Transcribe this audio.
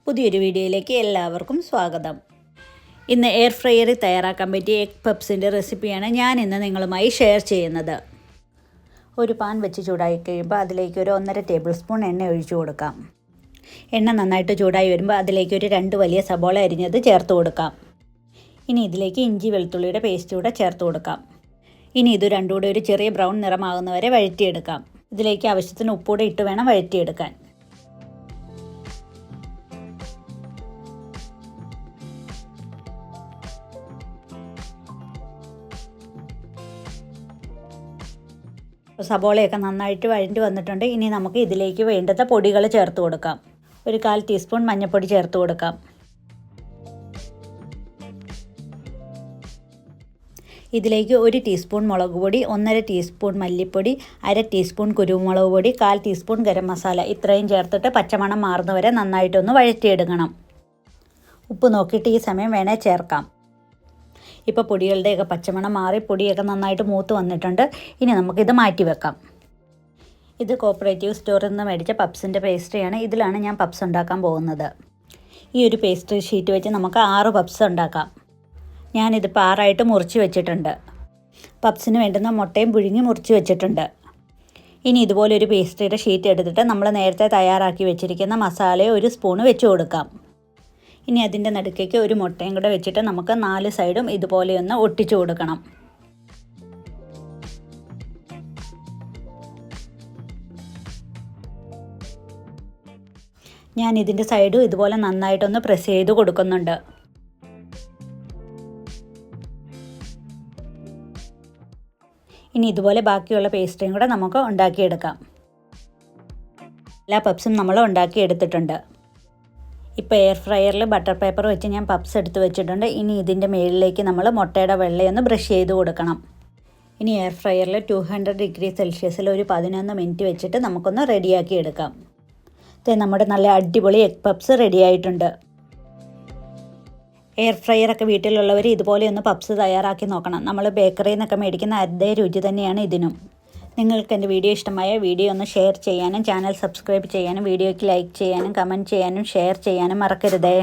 പുതിയൊരു വീഡിയോയിലേക്ക് എല്ലാവർക്കും സ്വാഗതം. ഇന്ന് എയർ ഫ്രയറിൽ തയ്യാറാക്കാൻ പറ്റിയ എഗ് പപ്സിൻ്റെ റെസിപ്പിയാണ് ഞാൻ ഇന്ന് നിങ്ങളുമായി ഷെയർ ചെയ്യുന്നത്. ഒരു പാൻ വെച്ച് ചൂടായി കഴിയുമ്പോൾ അതിലേക്ക് ഒരു 1.5 ടേബിൾ സ്പൂൺ എണ്ണ ഒഴിച്ചു കൊടുക്കാം. എണ്ണ നന്നായിട്ട് ചൂടായി വരുമ്പോൾ അതിലേക്ക് ഒരു 2 വലിയ സബോള അരിഞ്ഞത് ചേർത്ത് കൊടുക്കാം. ഇനി ഇതിലേക്ക് ഇഞ്ചി വെളുത്തുള്ളിയുടെ പേസ്റ്റ് കൂടെ ചേർത്ത് കൊടുക്കാം. ഇനി ഇത് രണ്ടും കൂടെ ഒരു ചെറിയ ബ്രൗൺ നിറമാകുന്നവരെ വഴറ്റിയെടുക്കാം. ഇതിലേക്ക് ആവശ്യത്തിന് ഉപ്പൂടെ ഇട്ട് വേണം വഴറ്റിയെടുക്കാൻ. സബോളയൊക്കെ നന്നായിട്ട് വഴണ്ടി വന്നിട്ടുണ്ട്. ഇനി നമുക്ക് ഇതിലേക്ക് വേണ്ടുന്ന പൊടികൾ ചേർത്ത് കൊടുക്കാം. ഒരു 1/4 ടീസ്പൂൺ മഞ്ഞൾപ്പൊടി ചേർത്ത് കൊടുക്കാം. ഇതിലേക്ക് 1 ടീസ്പൂൺ മുളക് പൊടി, 1.5 ടീസ്പൂൺ മല്ലിപ്പൊടി, 1/2 ടീസ്പൂൺ കുരുമുളക് പൊടി, 1/4 ടീസ്പൂൺ ഗരം മസാല ഇത്രയും ചേർത്തിട്ട് പച്ചമണം മാറുന്നവരെ നന്നായിട്ടൊന്ന് വഴറ്റിയെടുക്കണം. ഉപ്പ് നോക്കിയിട്ട് ഈ സമയം വേണേൽ ചേർക്കാം. ഇപ്പോൾ പൊടികളുടെയൊക്കെ പച്ചമണം മാറി പൊടിയൊക്കെ നന്നായിട്ട് മൂത്ത് വന്നിട്ടുണ്ട്. ഇനി നമുക്കിത് മാറ്റി വെക്കാം. ഇത് കോപ്പറേറ്റീവ് സ്റ്റോറിൽ നിന്ന് മേടിച്ച പപ്സിൻ്റെ പേസ്ട്രിയാണ്. ഇതിലാണ് ഞാൻ പപ്സ് ഉണ്ടാക്കാൻ പോകുന്നത്. ഈ ഒരു പേസ്ട്രി ഷീറ്റ് വെച്ച് നമുക്ക് 6 പപ്സ് ഉണ്ടാക്കാം. ഞാനിതിപ്പോൾ 6ആയിട്ട് മുറിച്ച് വെച്ചിട്ടുണ്ട്. പപ്സിന് വേണ്ടുന്ന മുട്ടയും പുഴുങ്ങി മുറിച്ച് വെച്ചിട്ടുണ്ട്. ഇനി ഇതുപോലെ ഒരു പേസ്ട്രിയുടെ ഷീറ്റ് എടുത്തിട്ട് നമ്മൾ നേരത്തെ തയ്യാറാക്കി വെച്ചിരിക്കുന്ന മസാലയെ ഒരു സ്പൂണ് വെച്ച് കൊടുക്കാം. ഇനി അതിൻ്റെ നടുക്കേക്ക് ഒരു മുട്ടയും കൂടെ വെച്ചിട്ട് നമുക്ക് 4 സൈഡും ഇതുപോലെയൊന്ന് ഒട്ടിച്ചു കൊടുക്കണം. ഞാൻ ഇതിൻ്റെ സൈഡും ഇതുപോലെ നന്നായിട്ടൊന്ന് പ്രസ് ചെയ്ത് കൊടുക്കുന്നുണ്ട്. ഇനി ഇതുപോലെ ബാക്കിയുള്ള പേസ്ട്രിയും കൂടെ നമുക്ക് ഉണ്ടാക്കിയെടുക്കാം. എല്ലാ പപ്സും നമ്മൾ ഉണ്ടാക്കിയെടുത്തിട്ടുണ്ട്. ഇപ്പോൾ എയർ ഫ്രയറിൽ ബട്ടർ പേപ്പർ വെച്ച് ഞാൻ പപ്സ് എടുത്ത് വെച്ചിട്ടുണ്ട്. ഇനി ഇതിൻ്റെ മുകളിലേക്ക് നമ്മൾ മുട്ടയുടെ വെള്ളയൊന്ന് ബ്രഷ് ചെയ്ത് കൊടുക്കണം. ഇനി എയർ ഫ്രയറിൽ 200 ഡിഗ്രി സെൽഷ്യസിൽ ഒരു 11 മിനിറ്റ് വെച്ചിട്ട് നമുക്കൊന്ന് റെഡിയാക്കി എടുക്കാം. നമ്മുടെ നല്ല അടിപൊളി എഗ് പപ്സ് റെഡി ആയിട്ടുണ്ട്. എയർ ഫ്രയറൊക്കെ വീട്ടിലുള്ളവർ ഇതുപോലെയൊന്ന് പപ്സ് തയ്യാറാക്കി നോക്കണം. നമ്മൾ ബേക്കറിയിൽ നിന്നൊക്കെ മേടിക്കുന്ന അതേ രുചി തന്നെയാണ് ഇതിനും. നിങ്ങൾക്ക് എൻ്റെ വീഡിയോ ഇഷ്ടമായ വീഡിയോ ഒന്ന് ഷെയർ ചെയ്യാനും ചാനൽ സബ്സ്ക്രൈബ് ചെയ്യാനും വീഡിയോയ്ക്ക് ലൈക്ക് ചെയ്യാനും കമൻറ്റ് ചെയ്യാനും ഷെയർ ചെയ്യാനും മറക്കരുതേ.